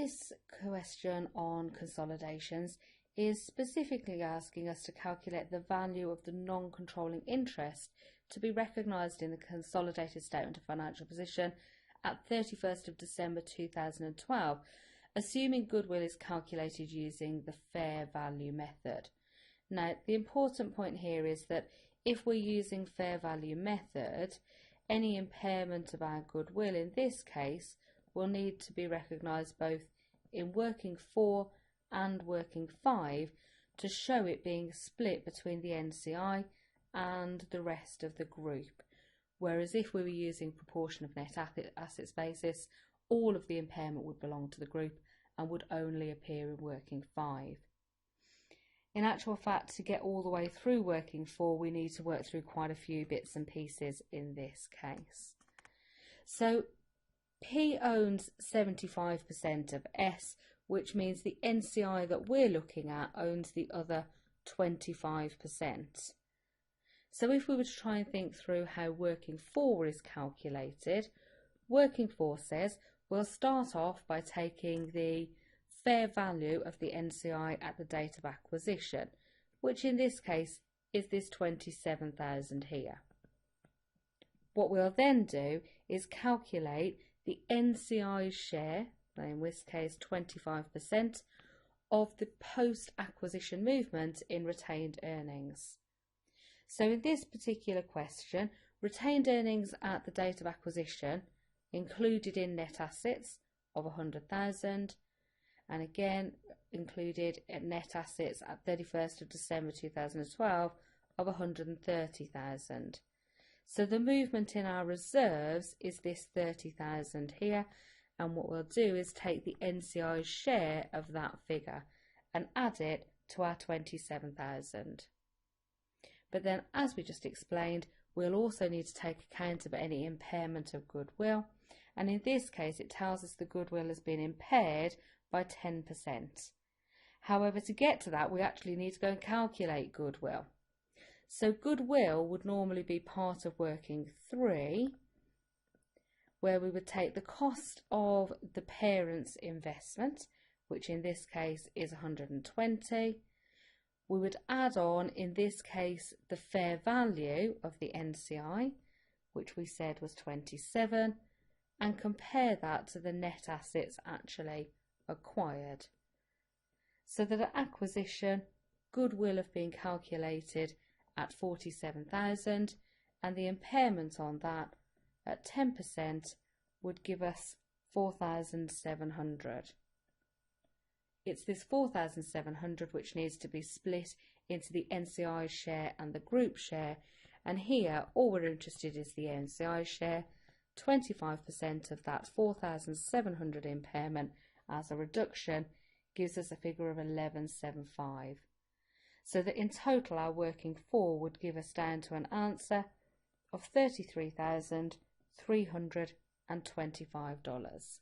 This question on consolidations is specifically asking us to calculate the value of the non-controlling interest to be recognised in the consolidated statement of financial position at 31st of December 2012, assuming goodwill is calculated using the fair value method. Now, the important point here is that if we're using fair value method, any impairment of our goodwill in this case will need to be recognised both in working 4 and working 5 to show it being split between the NCI and the rest of the group. Whereas if we were using proportion of net assets basis, all of the impairment would belong to the group and would only appear in working 5. In actual fact, to get all the way through working 4, we need to work through quite a few bits and pieces in this case. So P owns 75% of S, which means the NCI that we're looking at owns the other 25%. So if we were to try and think through how working 4 is calculated, working 4 says we'll start off by taking the fair value of the NCI at the date of acquisition, which in this case is this 27,000 here. What we'll then do is calculate the NCI's share, in this case 25%, of the post-acquisition movement in retained earnings. So in this particular question, retained earnings at the date of acquisition included in net assets of 100,000, and again included in net assets at 31st of December 2012 of 130,000. So the movement in our reserves is this 30,000 here, and what we'll do is take the NCI's share of that figure and add it to our 27,000. But then, as we just explained, we'll also need to take account of any impairment of goodwill, and in this case it tells us the goodwill has been impaired by 10%. However, to get to that we actually need to go and calculate goodwill. So goodwill would normally be part of working 3, where we would take the cost of the parent's investment, which in this case is 120. We would add on, in this case, the fair value of the NCI, which we said was 27, and compare that to the net assets actually acquired. So that at acquisition, goodwill have been calculated at 47,000, and the impairment on that at 10% would give us 4,700. It's this 4,700 which needs to be split into the NCI share and the group share, and here all we're interested in is the NCI share. 25% of that 4,700 impairment as a reduction gives us a figure of 1175. So that in total our working 4 would give us down to an answer of $33,325.